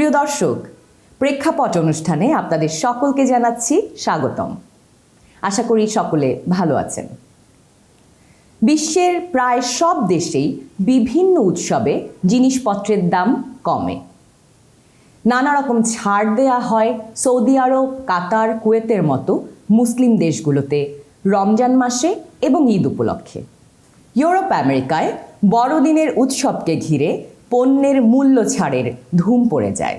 প্রিয় দর্শক, প্রেক্ষাপট অনুষ্ঠানে আপনাদের সকলকে জানাচ্ছি স্বাগতম। আশা করি সকলে ভালো আছেন। বিশ্বের প্রায় সব দেশেই বিভিন্ন উৎসবে জিনিসপত্রের দাম কমে। নানা রকম ছাড় দেয়া হয় সৌদি আরব, কাতার, কুয়েতের মতো মুসলিম দেশগুলোতে রমজান মাসে এবং ঈদ উপলক্ষে। ইউরোপ আমেরিকায় বড়দিনের উৎসবকে ঘিরে পণ্যের মূল্য ছাড়ের ধুম পড়ে যায়।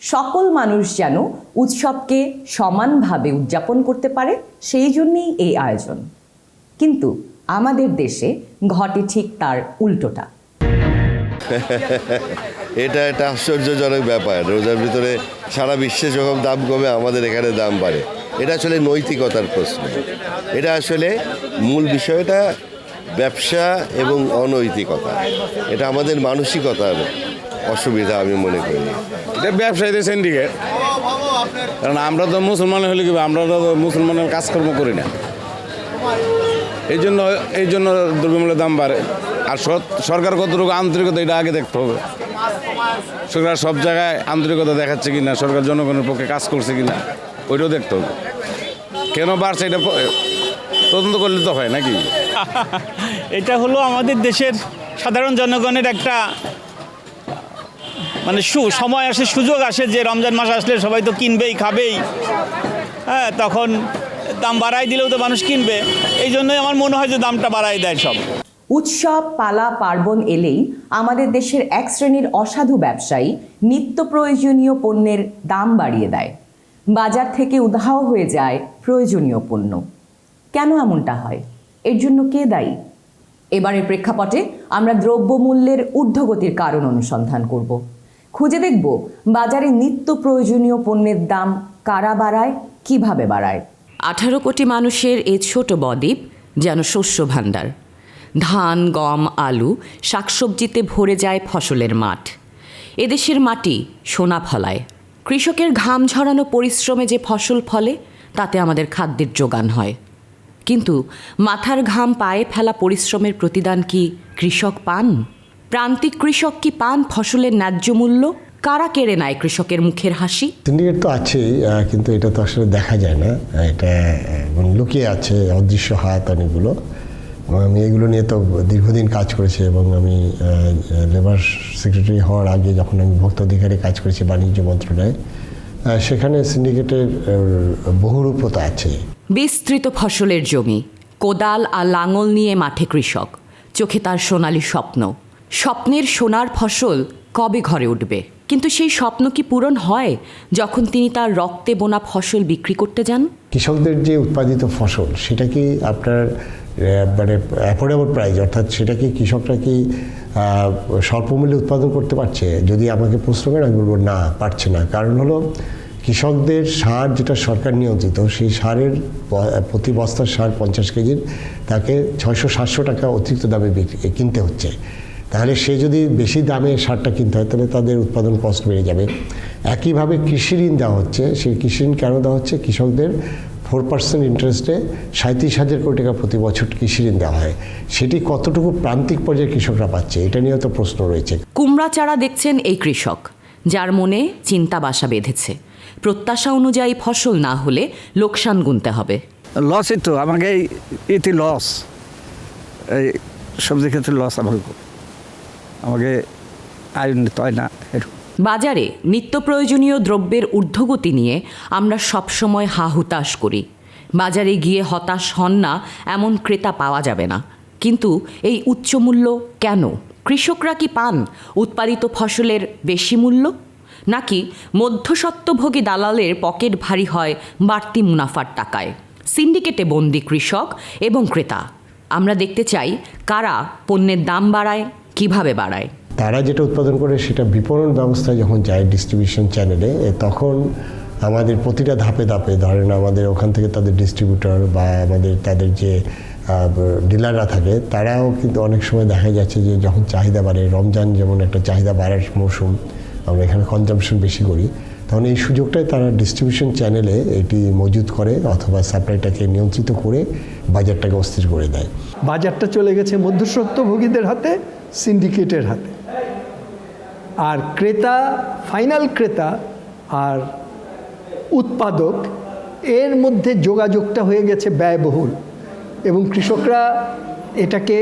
সকল মানুষ যেন উৎসবকে সমানভাবে উদযাপন করতে পারে, সেই জন্যই এই আয়োজন। কিন্তু আমাদের দেশে ঘটে ঠিক তার উল্টোটা। এটা একটা আশ্চর্যজনক ব্যাপার। রোজার ভিতরে সারা বিশ্বে যখন দাম কমে, আমাদের এখানে দাম বাড়ে। এটা আসলে নৈতিকতার প্রশ্ন। এটা আসলে মূল বিষয়টা ব্যবসা এবং অনৈতিকতা। এটা আমাদের মানসিকতার অসুবিধা আমি মনে করি। এটা ব্যবসায়ীদের সিন্ডিকেট। কারণ আমরা তো মুসলমান হলে কি, আমরা তো মুসলমানের কাজকর্ম করি না, এই জন্য দ্রব্যমূল্যের দাম বাড়ে। আর সরকার কতটুকু আন্তরিকতা, এটা আগে দেখতে হবে। সরকার সব জায়গায় আন্তরিকতা দেখাচ্ছে কিনা, সরকার জনগণের পক্ষে কাজ করছে কিনা, ওইটাও দেখতে হবে। কেন বাড়ছে এটা তদন্ত করলে তো হয় নাকি? এটা হলো আমাদের দেশের সাধারণ জনগণের একটা সময় আসে, সুযোগ আসে যে রমজান মাস আসলে সবাই তো কিনবেই, খাবেই। হ্যাঁ, তখন দাম বাড়াই দিলেও তো মানুষ কিনবে। এই জন্যই আমার মনে হয় যে দামটা বাড়াই দেয় সব। উৎসব, পালা, পার্বণ এলেই আমাদের দেশের এক শ্রেণীর অসাধু ব্যবসায়ী নিত্য প্রয়োজনীয় পণ্যের দাম বাড়িয়ে দেয়। বাজার থেকে উধাও হয়ে যায় প্রয়োজনীয় পণ্য। কেন এমনটা হয়? এর জন্য কে দায়ী? এবারের প্রেক্ষাপটে আমরা দ্রব্যমূল্যের ঊর্ধ্বগতির কারণ অনুসন্ধান করব। খুঁজে দেখব বাজারে নিত্য প্রয়োজনীয় পণ্যের দাম কারা বাড়ায়, কিভাবে বাড়ায়। 18 কোটি মানুষের এ ছোট বদ্বীপ যেন শস্য ভাণ্ডার। ধান, গম, আলু, শাকসবজিতে ভরে যায় ফসলের মাঠ। এদেশের মাটি সোনা ফলায়। কৃষকের ঘাম ঝরানো পরিশ্রমে যে ফসল ফলে, তাতে আমাদের খাদ্যের যোগান হয়। কিন্তু মাথার ঘাম পায়ে ফেলা পরিশ্রমের প্রতিদান কি কৃষক পান? প্রান্তিক কৃষক কি পান ফসলের ন্যায্য মূল্য? কারা কেড়ে নেয় কৃষকের মুখের হাসি? সিন্ডিকেট তো আছেই, কিন্তু এটা তো আসলে দেখা যায় না। এটা লুকিয়ে আছে, অদৃশ্য হাত অনেকগুলো। আমি এগুলো নিয়ে তো দীর্ঘদিন কাজ করেছি এবং আমি লেবার সেক্রেটারি হওয়ার আগে যখন আমি ভোক্তা অধিকারে কাজ করেছি বাণিজ্য মন্ত্রণালয়ে, সেখানে সিন্ডিকেটের বহুরূপতা আছে। বিস্তৃত ফসলের জমি, কোদাল আর লাঙল নিয়ে মাঠে কৃষক, চোখে তার সোনালি স্বপ্ন। স্বপ্নের সোনার ফসল কবে ঘরে উঠবে? কিন্তু সেই স্বপ্ন কি পূরণ হয় যখন তিনি তার রক্তে বোনা ফসল বিক্রি করতে যান? কৃষকদের যে উৎপাদিত ফসল, সেটা কি আপনার অ্যাফোর্ডেবল প্রাইস, অর্থাৎ সেটা কি কৃষকরা কি স্বল্পমূল্যে উৎপাদন করতে পারছে? যদি আমাকে প্রশ্ন করেন, আমি বলবো না, পারছে না। কারণ হলো কৃষকদের সার যেটা সরকার নিয়ন্ত্রিত, সেই সারের প্রতি বস্তার সার 50 কেজির তাকে 600-700 টাকা অতিরিক্ত দামে কিনতে হচ্ছে। তাহলে সে যদি বেশি দামে সারটা কিনতে হয়, তাহলে তাদের উৎপাদন কস্ট বেড়ে যাবে। একইভাবে কৃষি ঋণ দেওয়া হচ্ছে। সেই কৃষি ঋণ কেন দেওয়া হচ্ছে? কৃষকদের 4% ইন্টারেস্টে 37,000 কোটি টাকা প্রতি বছর কৃষি ঋণ দেওয়া হয়। সেটি কতটুকু প্রান্তিক পর্যায়ে কৃষকরা পাচ্ছে, এটা নিয়েও তো প্রশ্ন রয়েছে। কুমড়া চারা দেখছেন এই কৃষক, যার মনে চিন্তা বাসা বেঁধেছে। প্রত্যাশা অনুযায়ী ফসল না হলে লোকসান গুনতে হবে। লসই তো আমাকে, এতে লস, এই সবজি ক্ষেত্রে লস আমাকে আয় হয় না। বাজারে নিত্য প্রয়োজনীয় দ্রব্যের ঊর্ধ্বগতি নিয়ে আমরা সবসময় হা হুতাশ করি। বাজারে গিয়ে হতাশ হন না এমন ক্রেতা পাওয়া যাবে না। কিন্তু এই উচ্চ মূল্য কেন? কৃষকরা কি পান উৎপাদিত ফসলের বেশি মূল্য, নাকি মধ্যস্বত্বভোগী দালালের পকেট ভারী হয় বাড়তি মুনাফার টাকায়? সিন্ডিকেটে বন্দি কৃষক এবং ক্রেতা। আমরা দেখতে চাই কারা পণ্যের দাম বাড়ায়, কিভাবে বাড়ায়। তারা যেটা উৎপাদন করে সেটা বিপণন ব্যবস্থায় যখন যায় ডিস্ট্রিবিউশন চ্যানেলে, তখন আমাদের প্রতিটা ধাপে ধাপে, ধরেন আমাদের ওখান থেকে তাদের ডিস্ট্রিবিউটর বা তাদের যে ডিলাররা থাকে, তারাও কিন্তু অনেক সময় দেখা যাচ্ছে যে যখন চাহিদা বাড়ে, রমজান যেমন একটা চাহিদা বাড়ার মৌসুম, আমরা এখানে কনজাম্পশন বেশি করি, তখন এই সুযোগটায় তারা ডিস্ট্রিবিউশন চ্যানেলে এটি মজুত করে অথবা সাপ্লাইটাকে নিয়ন্ত্রিত করে বাজারটাকে অস্থির করে দেয়। বাজারটা চলে গেছে মধ্যস্বত্বভোগীদের হাতে, সিন্ডিকেটের হাতে। আর ক্রেতা, ফাইনাল ক্রেতা আর উৎপাদক এর মধ্যে যোগাযোগটা হয়ে গেছে ব্যয়বহুল, এবং কৃষকরা এটাকে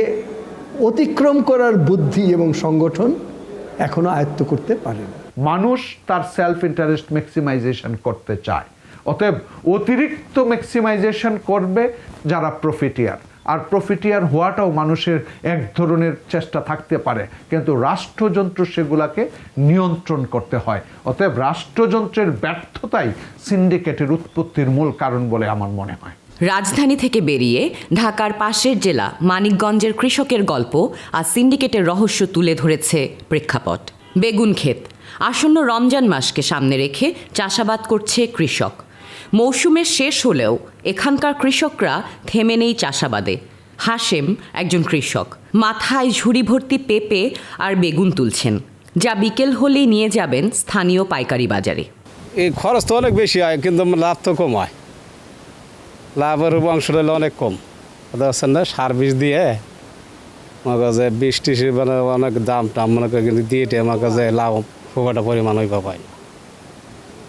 অতিক্রম করার বুদ্ধি এবং সংগঠন এখনো আয়ত্ত করতে পারেন। মানুষ তার সেলফ ইন্টারেস্ট ম্যাক্সিমাইজেশন করতে চায়, অতএব অতিরিক্ত ম্যাক্সিমাইজেশন করবে যারা প্রফিটিয়ার। আর প্রফিটিয়ার হওয়াটাও মানুষের এক ধরনের চেষ্টা থাকতে পারে, কিন্তু রাষ্ট্রযন্ত্র সেগুলাকে নিয়ন্ত্রণ করতে হয়। অতএব রাষ্ট্রযন্ত্রের ব্যর্থতাই সিন্ডিকেটের উৎপত্তির মূল কারণ বলে আমার মনে হয়। রাজধানী থেকে বেরিয়ে ঢাকার পাশের জেলা মানিকগঞ্জের কৃষকের গল্প আর সিন্ডিকেটের রহস্য তুলে ধরেছে প্রেক্ষাপট। বেগুন ক্ষেত, আসন্ন রমজান মাসকে সামনে রেখে চাষাবাদ করছে কৃষক। মৌসুমের শেষ হলেও এখানকার কৃষকরা থেমে নেই চাষাবাদে। হাশেম একজন কৃষক, মাথায় ঝুড়ি ভর্তি পেঁপে আর বেগুন তুলছেন, যা বিকেল হলেই নিয়ে যাবেন স্থানীয় পাইকারি বাজারে। এই খরচ তো অনেক বেশি হয়, কিন্তু লাভ তো কম হয়। লাভের অংশটা হলে অনেক কম। কথা হচ্ছে না, সার বিষ দিয়ে আমার কাছে 20-30 মানে অনেক দাম টাম মনে করে, কিন্তু দিয়ে আমার কাছে লাভ খুব একটা পরিমাণ ওই পাই।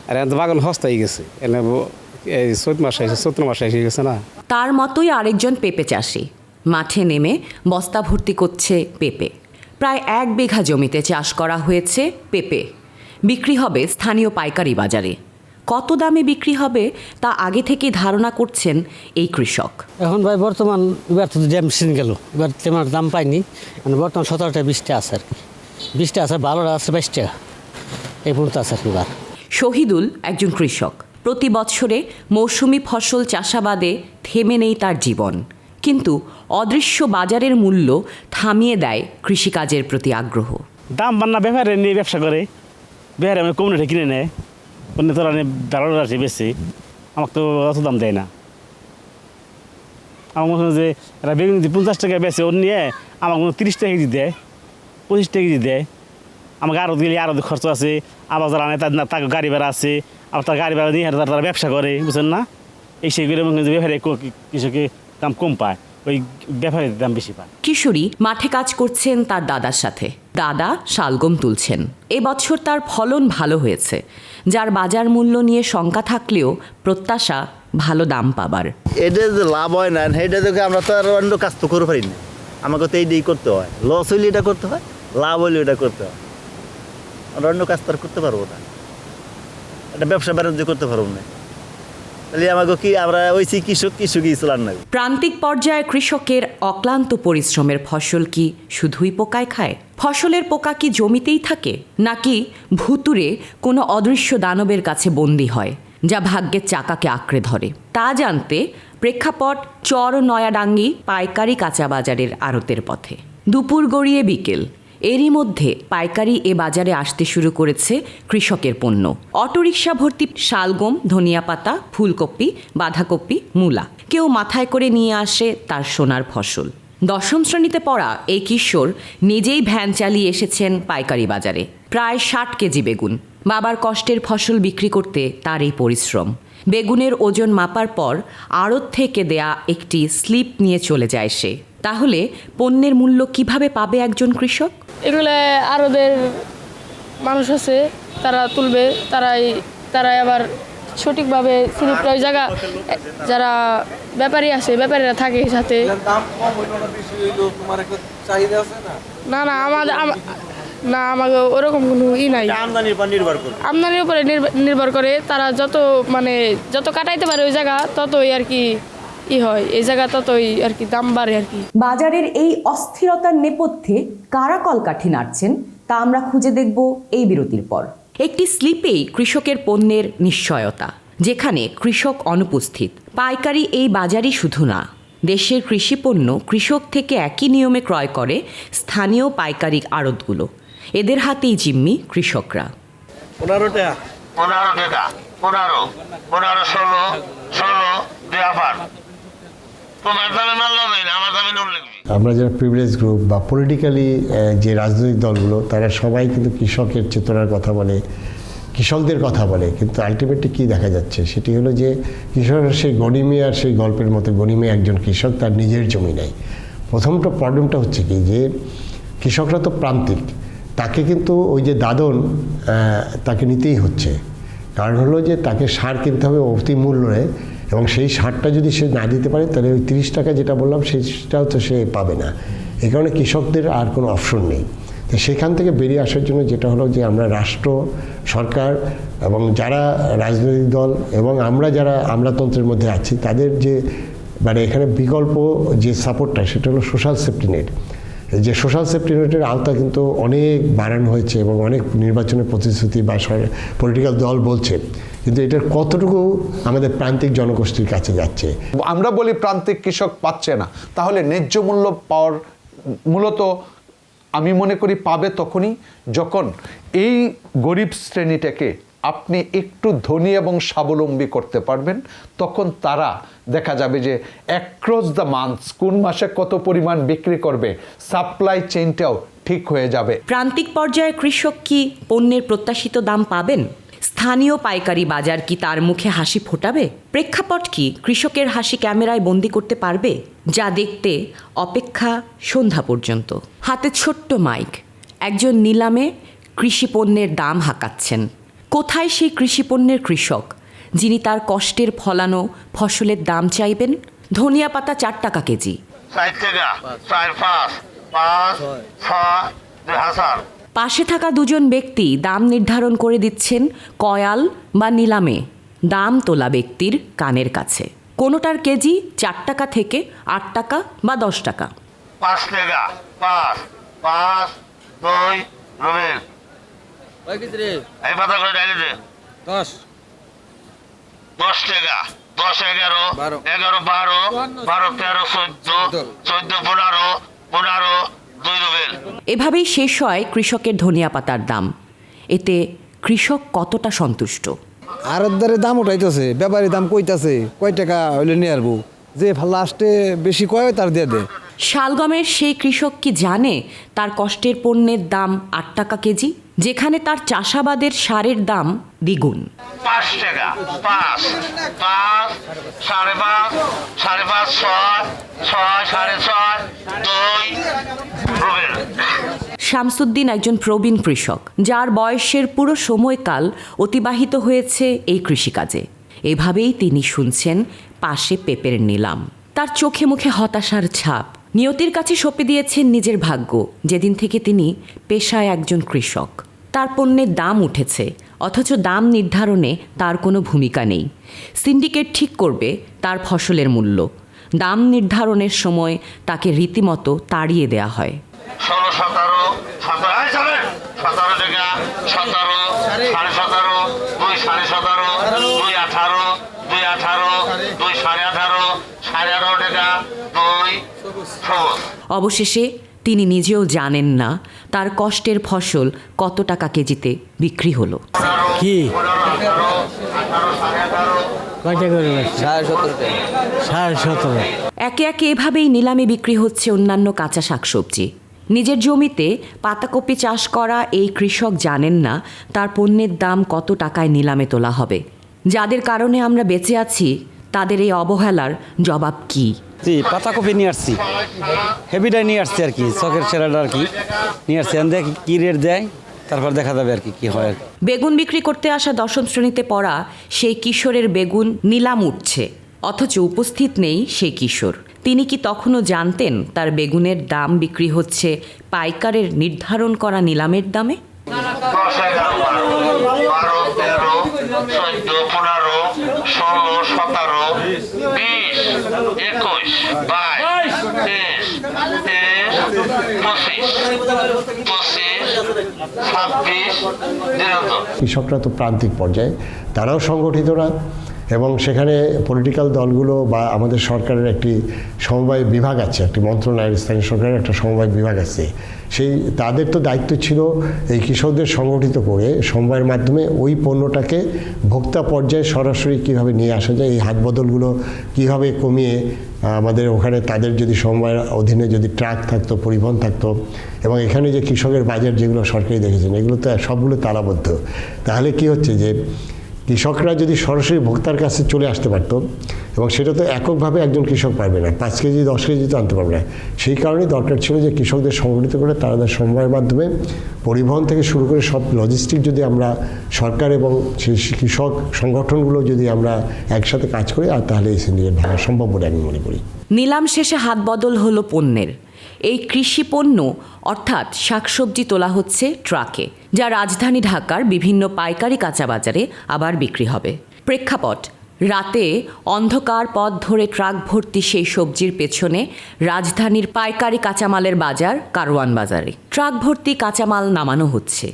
আর এত বাগান হস্তাই গেছে, এনে এই চৈত্র মাসে এসে গেছে না। তার মতোই আরেকজন পেঁপে চাষি মাঠে নেমে বস্তা ভর্তি করছে পেঁপে। প্রায় 1 বিঘা জমিতে চাষ করা হয়েছে পেঁপে। বিক্রি হবে স্থানীয় পাইকারি বাজারে। কত দামে বিক্রি হবে তা আগে থেকেই ধারণা করছেন এই কৃষক। এখন ভাই বর্তমান এবার তো জ্যাম সিজন গেল, এবার তেমন দাম পাইনি। মানে বর্তমান 17টা 20টা আছে আর কি, 20টা আছে, 12টা আছে 22 টাকা, এই পর্যন্ত আছে আর কি। শহীদুল একজন কৃষক। প্রতি বছরে মৌসুমি ফসল চাষাবাদে থেমে নেই তার জীবন, কিন্তু অদৃশ্য বাজারের মূল্য থামিয়ে দেয় কৃষিকাজের প্রতি আগ্রহ। দাম বান্না ব্যাপারে নিয়ে ব্যবসা করে, ব্যাপারে আমি কমিউনিটি কিনে নেয়, অন্য তোরা ভালো আছে বেশি, আমাকে তো অত দাম দেয় না। আমার মনে হয় যে এরা বেগুন যদি 50 টাকা বেছে, ওর নিয়ে আমাকে 30 টাকা কেজি দেয়, 25 টাকা কেজি দেয়। আমাকে আরও গেলে আরও খরচ আছে, আবার যারা আনে তার গাড়ি ভাড়া আছে, আবার তার গাড়ি ভাড়া নিয়ে তারা ব্যবসা করে, বুঝছেন না? এই সেইগুলো ব্যাপারে কৃষকের দাম কম পায়, ওই ব্যাপারের দাম বেশি পায়। কিশোরী মাঠে কাজ করছেন তার দাদার সাথে। দাদা শালগম তুলছেন। এবছর তার ফলন ভালো হয়েছে, যার বাজার মূল্য নিয়ে শঙ্কা থাকলেও প্রত্যাশা ভালো দাম পাবার। এটা যে লাভ হয় না, এটা দেখে আমরা তো আর অন্য কাজ তো করে পারি না। আমাকে তো এইটাই করতে হয়, লস হইলে এটা করতে হয়, লাভ হইলে এটা করতে হয়। আমরা অন্য কাজ তো আর করতে পারবো না, এটা ব্যবসা বাণিজ্য করতে পারবো না। তাহলে আমাকে কি আমরা ওইছি কৃষকই চলার না। প্রান্তিক পর্যায়ে কৃষকের অক্লান্ত পরিশ্রমের ফসল কি শুধুই পোকায় খায়? ফসলের পোকা কি জমিতেই থাকে, নাকি ভুতুরে কোনো অদৃশ্য দানবের কাছে বন্দী হয়, যা ভাগ্যের চাকাকে আঁকড়ে ধরে? তা জানতে প্রেক্ষাপট চর নয়াডাঙ্গি পাইকারি কাঁচা বাজারের আড়তের পথে। দুপুর গড়িয়ে বিকেল, এরই মধ্যে পাইকারি এ বাজারে আসতে শুরু করেছে কৃষকের পণ্য। অটোরিকশা ভর্তি শালগম, ধনিয়া পাতা, ফুলকপি, বাঁধাকপি, মূলা। কেউ মাথায় করে নিয়ে আসে তার সোনার ফসল। 10ম শ্রেণীতে পড়া এই কিশোর নিজেই ভ্যান চালিয়ে এসেছেন পাইকারি বাজারে। প্রায় 60 কেজি বেগুন। বাবার কষ্টের ফসল বিক্রি করতে তার এই পরিশ্রম। বেগুনের ওজন মাপার পর আড়ত থেকে দেয়া একটি স্লিপ নিয়ে চলে যায় সে। তাহলে পণ্যের মূল্য কিভাবে পাবে একজন কৃষক? এগুলো আরদের মানুষ আছে, তারা তুলবে, তারাই আবার সঠিকভাবে স্লিপটা ওই জায়গা, যারা ব্যাপারী আছে ব্যাপারীরা থাকে সাথে। না না না আমাকে ওরকম কোনো নাই। আমদানির উপরে নির্ভর করে। তারা যত কাটাইতে পারে ওই জায়গা, ততই আর কি হয়, এই জায়গা ততই আর কি দাম বাড়ে আর কি। বাজারের এই অস্থিরতার নেপথ্যে কারা কলকাঠি নাড়ছেন তা আমরা খুঁজে দেখব এই বিরতির পর। একটি স্লিপেই কৃষকের পণ্যের নিশ্চয়তা, যেখানে কৃষক অনুপস্থিত। পাইকারি এই বাজারই শুধু না, দেশের কৃষিপণ্য কৃষক থেকে একই নিয়মে ক্রয় করে স্থানীয় পাইকারি আড়তগুলো। এদের হাতেই জিম্মি কৃষকরা। 15 টাকা 15 15 16 16 দেয়াবার তোমার দামে মাল হবে না, আমার দামে নুন লাগবে। আমরা যারা প্রিভিলেজ গ্রুপ বা পলিটিক্যালি যে রাজনৈতিক দলগুলো, তারা সবাই কিন্তু কৃষকের চেতনার কথা বলে, কৃষকদের কথা বলে, কিন্তু আলটিমেটলি কী দেখা যাচ্ছে সেটি হলো যে কৃষকরা সেই গনিমিয়ার সেই গল্পের মতো গনিমিয়া একজন কৃষক, তার নিজের জমি নাই। প্রথমটা প্রবলেমটা হচ্ছে কি যে কৃষকরা তো প্রান্তিক, তাকে কিন্তু ওই যে দাদন তাকে নিতেই হচ্ছে। কারণ হলো যে তাকে সার কিনতে হবে অতি মূল্যে, এবং সেই সারটা যদি সে না দিতে পারে তাহলে ওই 30 টাকা যেটা বললাম সেটাও তো সে পাবে না। এই কারণে কৃষকদের আর কোনো অপশন নেই। তো সেখান থেকে বেরিয়ে আসার জন্য যেটা হলো যে আমরা রাষ্ট্র, সরকার এবং যারা রাজনৈতিক দল এবং আমরা যারা আমলাতন্ত্রের মধ্যে আছি তাদের যে মানে এখানে বিকল্প যে সাপোর্টটা সেটা হলো সোশ্যাল সেফটি নেট। যে সোশ্যাল সেফটি নেটের আওতা কিন্তু অনেক বাড়ানো হয়েছে এবং অনেক নির্বাচনের প্রতিশ্রুতি বা পলিটিক্যাল দল বলছে, কিন্তু এটার কতটুকু আমাদের প্রান্তিক জনগোষ্ঠীর কাছে যাচ্ছে। আমরা বলি প্রান্তিক কৃষক পাচ্ছে না, তাহলে ন্যায্য মূল্য পাওয়ার মূলত আমি মনে করি পাবে তখনই যখন এই গরিব শ্রেণীটাকে আপনি একটু ধনী এবং স্বাবলম্বী করতে পারবেন। তখন তারা দেখা যাবে যে অ্যাক্রস দ্য মান্থস কোন মাসে কত পরিমাণ বিক্রি করবে, সাপ্লাই চেইনটাও ঠিক হয়ে যাবে। প্রান্তিক পর্যায়ে কৃষক কি পণ্যের প্রত্যাশিত দাম পাবেন? স্থানীয় পাইকারি বাজার কি তার মুখে হাসি ফোটাবে? প্রেক্ষাপট কি কৃষকের হাসি ক্যামেরায় বন্দি করতে পারবে? যা দেখতে অপেক্ষা সন্ধ্যা পর্যন্ত। হাতে ছোট্ট মাইক, একজন নিলামে কৃষি পণ্যের দাম হাঁকাচ্ছেন। কোথায় সেই কৃষি পণ্যের কৃষক যিনি তার কষ্টের ফলানো ফসলের দাম চাইবেন? ধনিয়া পাতা 4 টাকা কেজি। পাশে থাকা দুজন ব্যক্তি দাম নির্ধারণ করে দিচ্ছেন কয়াল বা নিলামে দাম তোলা ব্যক্তির কানের কাছে। কোনোটার কেজি 4 টাকা থেকে 8 টাকা বা 10 টাকা। 5 টাকা, 5 2 রুবেল এই পাতা করে ডাইলে দে। 10 টাকা, 10 11 11 12 12 13 14 14 15 15 2 রুবেল। এভাবেই শেষ হয় কৃষকের ধনিয়া পাতার দাম। এতে কৃষক কতটা সন্তুষ্ট? আড়তদারে দাম উঠাইতেছে, ব্যাপারী দাম কইতাছে কয় টাকা হইলে নিয়ে আসবো, যে লাস্টে বেশি কয় তার দিয়ে দেয়। শালগমের সেই কৃষক কি জানে তার কষ্টের পণ্যের দাম 8 টাকা কেজি, যেখানে তার চাষাবাদের সারের দাম দ্বিগুণ? 5 টাকা, 5 5 5.5 5.5 6 6 6.5 2 রুবেল। শামসুদ্দিন একজন প্রবীণ কৃষক, যার বয়সের পুরো সময়কাল অতিবাহিত হয়েছে এই কৃষিকাজে। এভাবেই তিনি শুনছেন পাশে পেঁপের নিলাম। তার চোখে মুখে হতাশার ছাপ। নিয়তির কাছে সঁপে দিয়েছেন নিজের ভাগ্য যেদিন থেকে তিনি পেশায় একজন কৃষক। তার পণ্যের দাম উঠেছে, অথচ দাম নির্ধারণে তার কোনো ভূমিকা নেই। সিন্ডিকেট ঠিক করবে তার ফসলের মূল্য। দাম নির্ধারণের সময় তাকে রীতিমতো তাড়িয়ে দেয়া হয়। 16 17 17 17 টাকা, 17 17.5 2 17.5 2 18 2 18 2 18.5 18.5 টাকা 2 সবুজ। অবশেষে তিনি নিজেও জানেন না তার কষ্টের ফসল কত টাকা কেজিতে বিক্রি হলো। কি 17.5 একে একে এভাবেই নিলামে বিক্রি হচ্ছে অন্যান্য কাঁচা শাকসবজি। নিজের জমিতে পাতাকপি চাষ করা এই কৃষক জানেন না তার পণ্যের দাম কত টাকায় নিলামে তোলা হবে। যাদের কারণে আমরা বেঁচে আছি তাদের এই অবহেলার জবাব কি? জি, পাতাকপি নিয়ে আসছি, হেভিটাই নিয়ে আসছি আর কি, চকের সেরাটা আর কি নিয়ে আসছি। দেখ কি রেট দেয়, তারপর দেখা যাবে আর কি হয়। বেগুন বিক্রি করতে আসা 10ম শ্রেণীতে পড়া সেই কিশোরের বেগুন নিলাম উঠছে, অথচ উপস্থিত নেই সেই কিশোর। তিনি কি তখনও জানতেন তার বেগুনের দাম বিক্রি হচ্ছে পাইকারের নির্ধারণ করা নিলামের দামে? 10 11 12 13 14 15 16 17 20 21 22 23 25 26 27। কৃষকরা তো প্রান্তিক পর্যায়ে, তারাও সংগঠিত না, এবং সেখানে পলিটিক্যাল দলগুলো বা আমাদের সরকারের একটি সমবায় বিভাগ আছে, একটি মন্ত্রণালয়ের স্থানীয় সরকারের একটা সমবায় বিভাগ আছে। সেই তাদের তো দায়িত্ব ছিল এই কৃষকদের সংগঠিত করে সমবায়ের মাধ্যমে ওই পণ্যটাকে ভোক্তা পর্যায়ে সরাসরি কীভাবে নিয়ে আসা যায়, এই হাত বদলগুলো কীভাবে কমিয়ে আমাদের ওখানে তাদের যদি সমবায়ের অধীনে যদি ট্রাক থাকতো, পরিবহন থাকতো, এবং এখানে যে কৃষকের বাজার যেগুলো সরকারি দেখেছেন এগুলো তো সবগুলো তালাবদ্ধ। তাহলে কি হচ্ছে যে কৃষকরা যদি সরাসরি ভোক্তার কাছে চলে আসতে পারতো, এবং সেটা তো এককভাবে একজন কৃষক পারবে না, 5 কেজি 10 কেজি তো আনতে পারবে না। সেই কারণেই দরকার ছিল যে কৃষকদের সংগঠিত করে তাদের সমবায়ের মাধ্যমে পরিবহন থেকে শুরু করে সব লজিস্টিক যদি আমরা সরকার এবং কৃষক সংগঠনগুলো যদি আমরা একসাথে কাজ করি, আর তাহলে এই সিন্ডিকেট ভাঙা সম্ভব বলে আমি মনে করি। নিলাম শেষে হাত বদল হলো পণ্যের। এই কৃষি পণ্য অর্থাৎ শাকসবজি তোলা হচ্ছে ট্রাকে, যা রাজধানী ঢাকার বিভিন্ন পাইকারি কাঁচা বাজারে আবার বিক্রি হবে। প্রেক্ষাপট: রাতে অন্ধকার পথ ধরে ট্রাক ভর্তি সেই সবজির পেছনে রাজধানীর পাইকারি কাঁচামালের বাজার কারওয়ান বাজারে। ট্রাক ভর্তি কাঁচামাল নামানো হচ্ছে।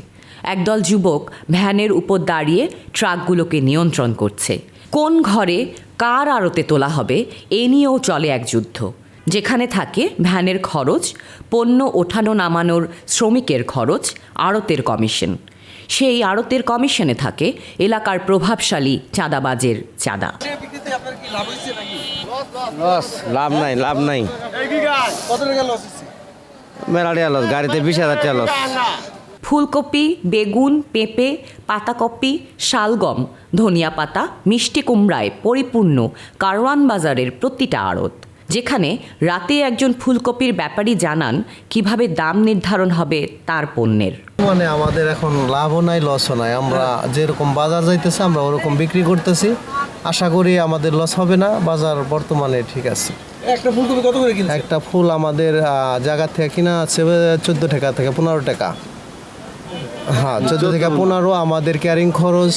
একদল যুবক ভ্যানের উপর দাঁড়িয়ে ট্রাকগুলোকে নিয়ন্ত্রণ করছে। কোন ঘরে কার আড়তে তোলা হবে এ নিয়েও চলে এক যুদ্ধ, যেখানে থাকে ভ্যানের খরচ, পণ্য ওঠানো নামানোর শ্রমিকের খরচ, আড়তের কমিশন। সেই আড়তের কমিশনে থাকে এলাকার প্রভাবশালী চাঁদাবাজের চাঁদা। লাভ নাই মেলাটিয়া লস, গাড়িতে 20,000 টাকা লস। ফুলকপি, বেগুন, পেঁপে, পাতাকপি, শালগম, ধনিয়া পাতা, মিষ্টি কুমড়ায় পরিপূর্ণ কারওয়ান বাজারের প্রতিটা আড়ত, যেখানে রাতে একজন ফুলকপির ব্যাপারী জানান কিভাবে দাম নির্ধারণ হবে তার পণ্যের। মানে আমাদের এখন লাভও নাই লসও নাই, আমরা যেরকম বাজার যাইতেছে আমরা ওরকম বিক্রি করতেছি। আশা করি আমাদের লস হবে না, বাজার বর্তমানে ঠিক আছে। একটা ফুলকপি কত করে কিনছেন? একটা ফুল আমাদের জায়গা থেকে কিনা আছে 14 টাকা থেকে 15 টাকা। হ্যাঁ, 14 থেকে 15। আমাদের ক্যারিং খরচ,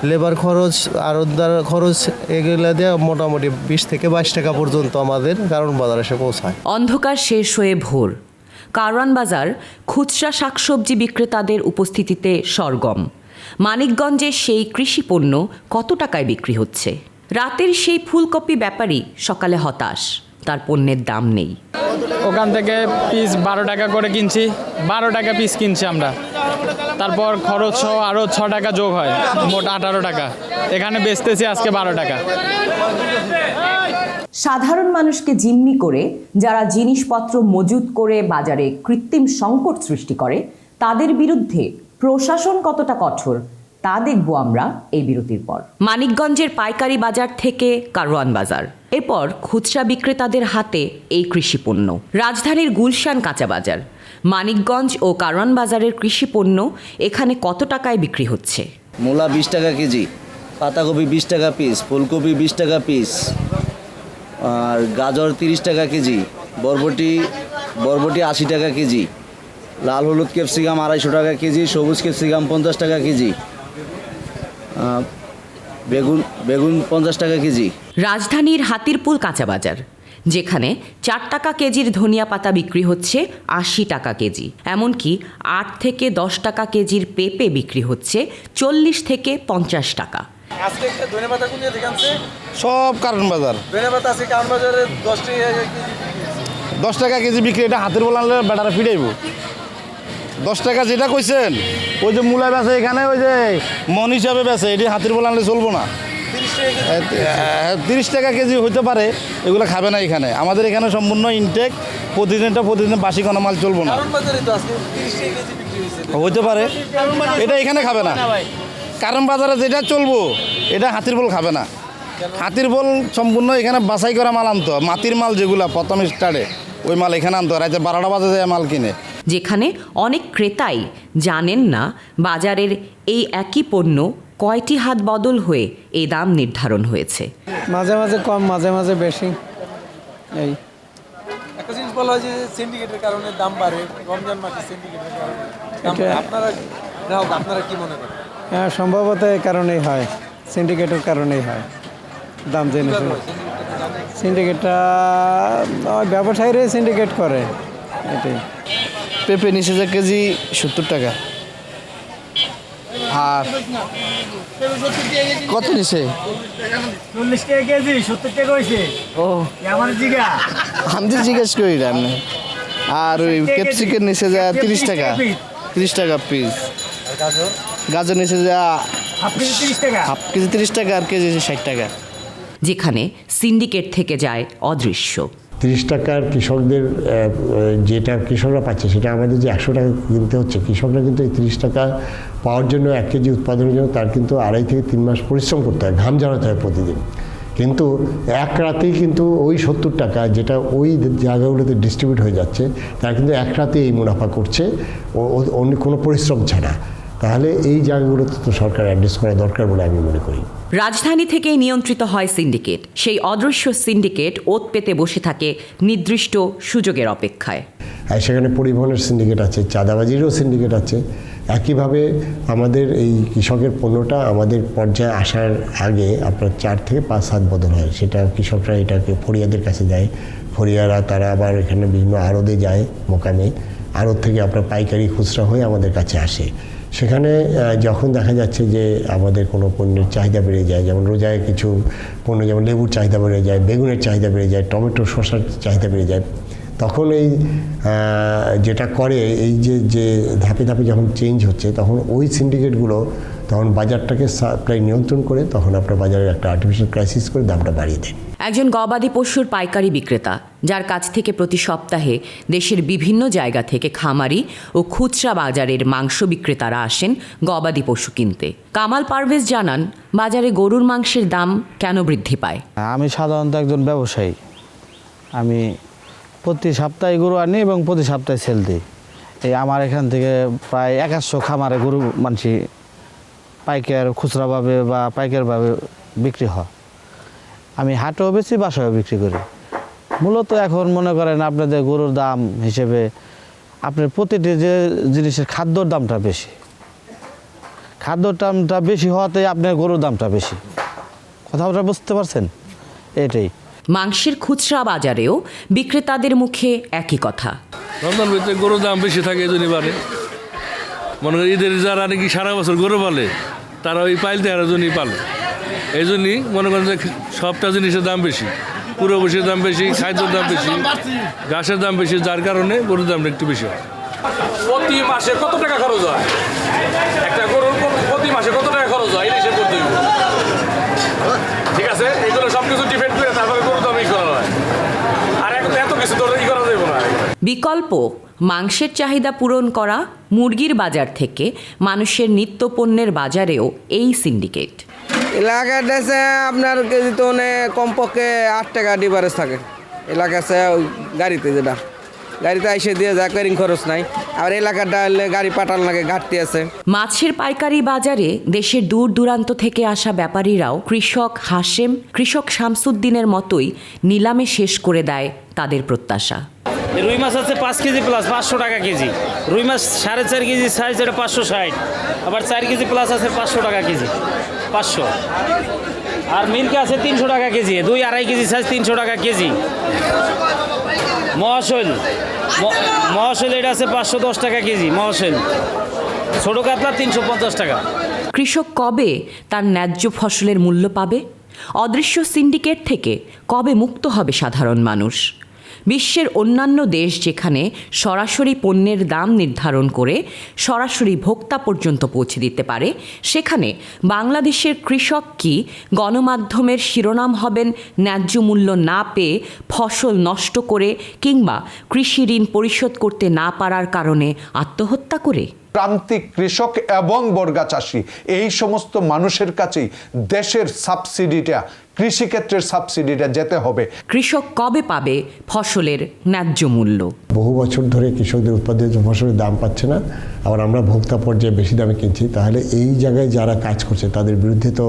লেবার খরচ, আড়তদার খরচ, এগুলো দিয়ে মোটামুটি 20 থেকে 22 টাকা পর্যন্ত আমাদের কারওয়ান বাজার এসে পৌঁছায়। অন্ধকার শেষ হয়ে ভোর। কারওয়ান বাজার খুচরা শাকসবজি বিক্রেতাদের উপস্থিতিতে সরগম। মানিকগঞ্জে সেই কৃষি পণ্য কত টাকায় বিক্রি হচ্ছে? রাতের সেই ফুলকপি ব্যাপারী সকালে হতাশ, তার পণ্যের দাম নেই। ওখান থেকে পিস 12 টাকা করে কিনছি, 12 টাকা পিস কিনছি আমরা। তারপর খরচ সহ আরও 6 টাকা যোগ হয়, মোট 18 টাকা। এখানে বেচতেছি আজকে 12 টাকা। সাধারণ মানুষকে জিম্মি করে যারা জিনিসপত্র মজুত করে বাজারে কৃত্রিম সংকট সৃষ্টি করে, তাদের বিরুদ্ধে প্রশাসন কতটা কঠোর তা দেখব আমরা এই বিরতির পর। মানিকগঞ্জের পাইকারি বাজার থেকে কারওয়ান বাজার, এরপর খুচরা বিক্রেতাদের হাতে এই কৃষি পণ্য। রাজধানীর গুলশান কাঁচা বাজার, মানিকগঞ্জ ও কারওয়ান বাজারের কৃষি পণ্য এখানে কত টাকায় বিক্রি হচ্ছে? মূলা 20 টাকা কেজি, পাতাকপি 20 টাকা পিস, ফুলকপি 20 টাকা পিস, আর গাজর 30 টাকা কেজি, বরবটি 80 টাকা কেজি, লাল হলুদ ক্যাপসিকাম 250 টাকা কেজি, সবুজ ক্যাপসিকাম 50 টাকা কেজি, বেগুন 50 টাকা কেজি। রাজধানীর হাতিরপুল কাঁচা বাজার, যেখানে 4 টাকা কেজির ধনিয়া পাতা বিক্রি হচ্ছে 80 টাকা কেজি। এমনকি 8 থেকে 10 টাকা কেজির পেঁপে বিক্রি হচ্ছে 40 থেকে 50 টাকা। আজকে একটা ধনেপাতা কোন জায়গা থেকে আনছে? সব কারওয়ান বাজার। ধনেপাতা আছে কারওয়ান বাজারে 10 টাকা কেজি। 10 টাকা কেজি বিক্রি, এটা হাতের বল আনলে বেটারা ফিরাইব। 10 টাকা যেটা কইছেন, ওই যে মূলা বেচে এখানে, ওই যে মন হিসাবে বেচে, এটি হাতের বল আনলে চলবো না। 30 টাকা কেজি হইতে পারে, এগুলো খাবে না এখানে। আমাদের এখানে সম্পূর্ণ ইনটেক, প্রতিদিন বাসি কোনো মাল চলবো না। কারওয়ান বাজারে তো আজকে 30 টাকা কেজি বিক্রি হইছে। হইতে পারে, এটা এখানে খাবে না। কারণ বাজারে যেটা চলবো এটা হাতির বল খাবে না। হাতির বল সম্পূর্ণ এখানে বাছাই করা মাল আনতো, মাটির মাল যেগুলো প্রথম স্টার্টে, ওই মাল এখানে আনতো, রাতে 12টা বাজে যায় মাল কিনে। যেখানে অনেক ক্রেতাই জানেন না বাজারের এই একই পণ্য কয়টি হাত বদল হয়ে এই দাম নির্ধারণ হয়েছে। মাঝে মাঝে কম, মাঝে মাঝে বেশি। এই একটা জিনিস বলা হয় যে সিন্ডিকেটের কারণে দাম বাড়ে, রমজান মাসে সিন্ডিকেটের কারণে দাম বাড়ে। আপনারা গ্রাহক, আপনারা কি মনে করেন? হ্যাঁ, সম্ভবত এই কারণেই হয়, সিন্ডিকেটের কারণেই হয় দাম জিনিস। সিন্ডিকেটটা ব্যবসায়ীরাই সিন্ডিকেট করে, এটাই। পেঁপে নিচে যে কেজি 70 টাকা। আর কত নিচে? 40 টাকা কেজি, 70 টাকা হয়েছে। ও, আমার জিগা আমি তো জিজ্ঞেস করি না। আর ওই ক্যাপসিকের নিচে যা 30 টাকা, 30 টাকা পিস। গাজর নিচে যা হাফ কেজি 30 টাকা, হাফ কেজি 30 টাকা, আর কেজি 60 টাকা। যেখানে সিন্ডিকেট থেকে যায় অদৃশ্য। 30 টাকার কৃষকদের যেটা কৃষকরা পাচ্ছে সেটা আমাদের যে 100 টাকা কিনতে হচ্ছে, কৃষকরা কিন্তু এই 30 টাকা পাওয়ার জন্য 1 কেজি উৎপাদনের জন্য তার কিন্তু 2.5 থেকে 3 মাস পরিশ্রম করতে হয়, ঘাম ঝরাতে হয় প্রতিদিন। কিন্তু এক রাতেই কিন্তু ওই 70 টাকা যেটা ওই জায়গাগুলোতে ডিস্ট্রিবিউট হয়ে যাচ্ছে, তারা কিন্তু এক রাতে এই মুনাফা করছে অন্য কোনো পরিশ্রম ছাড়া। তাহলে এই জায়গাগুলোতে তো সরকার অ্যাড্রেস করা দরকার বলে আমি মনে করি। রাজধানী থেকেই নিয়ন্ত্রিত হয় সিন্ডিকেট। সেই অদৃশ্য সিন্ডিকেট ওত পেতে বসে থাকে নির্দিষ্ট সুযোগের অপেক্ষায়। আর সেখানে পরিবহনের সিন্ডিকেট আছে, চাঁদাবাজিরও সিন্ডিকেট আছে। একইভাবে আমাদের এই কৃষকের পণ্যটা আমাদের পর্যায়ে আসার আগে আপনার 4 থেকে 5 হাত বদল হয়। সেটা কৃষকরা এটাকে ফরিয়াদের কাছে যায়, ফরিয়ারা তারা আবার এখানে বিভিন্ন আড়তে যায়, মোকামে আড়ত থেকে আপনার পাইকারি খুচরা হয়ে আমাদের কাছে আসে। সেখানে যখন দেখা যাচ্ছে যে আমাদের কোনো পণ্যের চাহিদা বেড়ে যায়, যেমন রোজায় কিছু পণ্য যেমন লেবুর চাহিদা বেড়ে যায়, বেগুনের চাহিদা বেড়ে যায়, টমেটো শসার চাহিদা বেড়ে যায়, তখন এই যেটা করে এই যে ধাপে ধাপে যখন চেঞ্জ হচ্ছে, তখন ওই সিন্ডিকেটগুলো তখন বাজারটাকে সাপ্লাই নিয়ন্ত্রণ করে তখন আপনার বাজারে একটা আর্টিফিশিয়াল ক্রাইসিস করে দামটা বাড়িয়ে দেয়। একজন গবাদি পশুর পাইকারি বিক্রেতা, যার কাছ থেকে প্রতি সপ্তাহে দেশের বিভিন্ন জায়গা থেকে খামারি ও খুচরা বাজারের মাংস বিক্রেতারা আসেন গবাদি পশু কিনতে। কামাল পারভেজ জানান, বাজারে গরুর মাংসের দাম কেন বৃদ্ধি পায়। আমি সাধারণত একজন ব্যবসায়ী। আমি প্রতি সপ্তাহে গরু আনি এবং প্রতি সপ্তাহে সেল দিই। এই আমার এখান থেকে প্রায় 100 খামারে গরু মাংস পাইকার খুচরাভাবে বা পাইকারভাবে বিক্রি হয়। আমি হাটেও বেশি, বাসায়ও বিক্রি করি। মূলত এখন মনে করেন আপনাদের গরুর দাম হিসেবে আপনার প্রতিটি যে জিনিসের খাদ্যর দামটা বেশি, খাদ্যর দামটা বেশি হওয়াতে আপনার গরুর দামটা বেশি। কথাটা বুঝতে পারছেন? এটাই। মাংসের খুচরা বাজারেও বিক্রেতাদের মুখে একই কথা। রমজান ভিতরে গরুর দাম বেশি থাকে, এই জন্যই বাড়ে। মনে করি ঈদের যারা নাকি সারা বছর গরু পালে তারা ওই পাইলতে আর জন্যই পালে, এই জন্যই মনে করেন যে সবটা জিনিসের দাম বেশি, পুরো বসের দাম বেশি, খাদ্যের দাম বেশি, ঘাসের দাম বেশি, যার কারণে গরুর দামটা একটু বেশি হয়। প্রতি মাসে কত টাকা খরচ হয়? একটা গরুর প্রতি মাসে কত টাকা খরচ হয় এটা হিসেব করতে হবে। ঠিক আছে, এগুলো সব কিছু ডিপেন্ড করে তারপরে গরুর দাম করা হয়। আর এত কিছু তো করা যাবে না। বিকল্প মাংসের চাহিদা পূরণ করা মুরগির বাজার থেকে মানুষের নিত্যপণ্যের বাজারেও এই সিন্ডিকেট। এলাকার দেশে আপনার কেজি তো কমপক্ষে 8 টাকা ডিফারেন্স থাকে। এলাকাতে গাড়িতে যেটা গাড়িতে এসে দিয়ে যায়, ক্যারিং খরচ নাই। আর এলাকাটা হলে গাড়ি পাঠান লাগে, ঘাটতি আছে। মাছের পাইকারি বাজারে দেশের দূর দূরান্ত থেকে আসা ব্যাপারীরাও কৃষক হাশেম, কৃষক শামসুদ্দিনের মতোই নিলামে শেষ করে দেয় তাদের প্রত্যাশা। রুই মাছ আছে 5 কেজি প্লাস 500 টাকা কেজি। রুই মাছ 4.5 কেজি সাইজ, এটা 560। আবার 4 কেজি প্লাস আছে 500 টাকা কেজি, 500। আর মিল্কে আছে 300 টাকা কেজি। 2-2.5 কেজি সাইজ 300 টাকা কেজি। মহাশৈল এটা আছে 510 টাকা কেজি মহাশৈল। ছোটো কাতলা 350 টাকা। কৃষক কবে তার ন্যায্য ফসলের মূল্য পাবে? অদৃশ্য সিন্ডিকেট থেকে কবে মুক্ত হবে সাধারণ মানুষ? বিশ্বের অন্যান্য দেশ যেখানে সরাসরি পণ্যের দাম নির্ধারণ করে সরাসরি ভোক্তা পর্যন্ত পৌঁছে দিতে পারে, সেখানে বাংলাদেশের কৃষক কি গণমাধ্যমের শিরোনাম হবেন ন্যায্য মূল্য না পেয়ে ফসল নষ্ট করে কিংবা কৃষি ঋণ পরিশোধ করতে না পারার কারণে আত্মহত্যা করে? প্রান্তিক কৃষক এবং বর্গা চাষি এই সমস্ত মানুষের কাছেই দেশের সাবসিডিটা, কৃষিক্ষেত্রের সাবসিডিটা যেতে হবে। কৃষক কবে পাবে ফসলের ন্যায্য মূল্য? বহু বছর ধরে কৃষকদের উৎপাদিত ফসলের দাম পাচ্ছে না, আবার আমরা ভোক্তা পর্যায়ে বেশি দামে কিনছি। তাহলে এই জায়গায় যারা কাজ করছে তাদের বিরুদ্ধে তো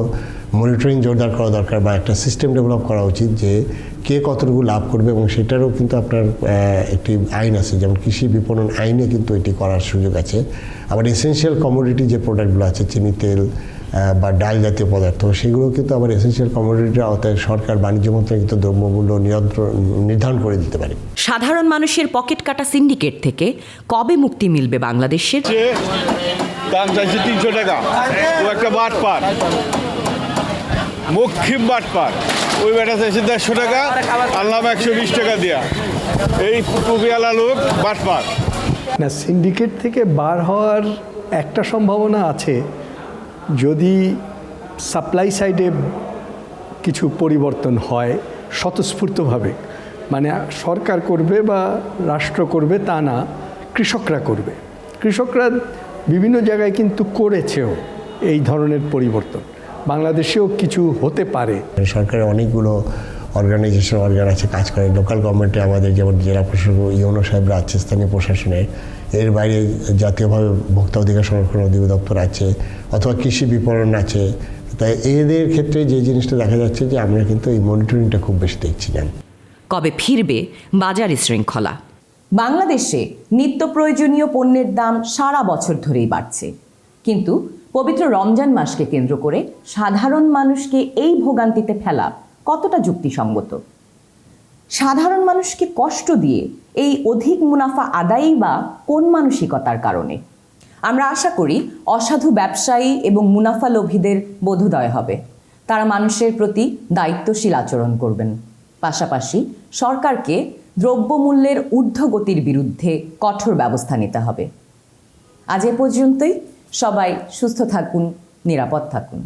মনিটরিং জোরদার করা দরকার, বা একটা সিস্টেম ডেভেলপ করা উচিত যে কে কতটুকু লাভ করবে, এবং সেটারও কিন্তু আপনার একটি আইন আছে, যেমন কৃষি বিপণন আইনে কিন্তু এটি করার সুযোগ আছে। আবার এসেনশিয়াল কমোডিটি যে প্রোডাক্টগুলো আছে, চিনি, তেল বা ডাল জাতীয় পদার্থ, সেগুলো কিন্তু আবার এসেনশিয়াল কমোডিটির আওতায় সরকার বাণিজ্য মন্ত্রণালয় কিন্তু দ্রব্যমূল্য নির্ধারণ করে দিতে পারে। সাধারণ মানুষের পকেট কাটা সিন্ডিকেট থেকে কবে মুক্তি মিলবে বাংলাদেশের? দাম চাইছে 300 টাকা, ও একটা বাটপার, মক্ষিম বাটপার। ওই বেটা চাইছে 150 টাকা, আনলাম 120 টাকা দিয়া। এই টুপিওয়ালা লোক বাটপার। না, সিন্ডিকেট থেকে বার হওয়ার একটা সম্ভাবনা আছে যদি সাপ্লাই সাইডে কিছু পরিবর্তন হয় স্বতঃস্ফূর্তভাবে। মানে সরকার করবে বা রাষ্ট্র করবে তা না, কৃষকরা করবে। কৃষকরা বিভিন্ন জায়গায় কিন্তু করেছেও এই ধরনের পরিবর্তন। বাংলাদেশেও কিছু হতে পারে। সরকারের অনেকগুলো অর্গান আছে, কাজ করে। লোকাল গভর্নমেন্টে আমাদের যেমন জেলা প্রশাসক ইউনো সাহেবরা আছে, স্থানীয় প্রশাসনের। এর বাইরে জাতীয়ভাবে ভোক্তা অধিকার সংরক্ষণ অধিদপ্তর আছে, অথবা কৃষি বিপণন আছে। তাই এদের ক্ষেত্রে যে জিনিসটা দেখা যাচ্ছে যে আমরা কিন্তু এই মনিটরিংটা খুব বেশি দেখছি না। কবে ফিরবে বাজারে শৃঙ্খলা? বাংলাদেশে নিত্য প্রয়োজনীয় পণ্যের দাম সারা বছর ধরেই বাড়ছে, কিন্তু পবিত্র রমজান মাসকে কেন্দ্র করে সাধারণ মানুষকে এই ভোগান্তিতে ফেলা কতটা যুক্তিসঙ্গত? সাধারণ মানুষকে কষ্ট দিয়ে এই অধিক মুনাফা আদায়ই বা কোন মানসিকতার কারণে? আমরা আশা করি অসাধু ব্যবসায়ী এবং মুনাফা লোভীদের বোধোদয় হবে। তারা মানুষের প্রতি দায়িত্বশীল আচরণ করবেন। পাশাপাশি সরকারকে দ্রব্যমূল্যের ঊর্ধ্বগতির বিরুদ্ধে কঠোর ব্যবস্থা নিতে হবে। আজ এ পর্যন্তই। সবাই সুস্থ থাকুন, নিরাপদ থাকুন।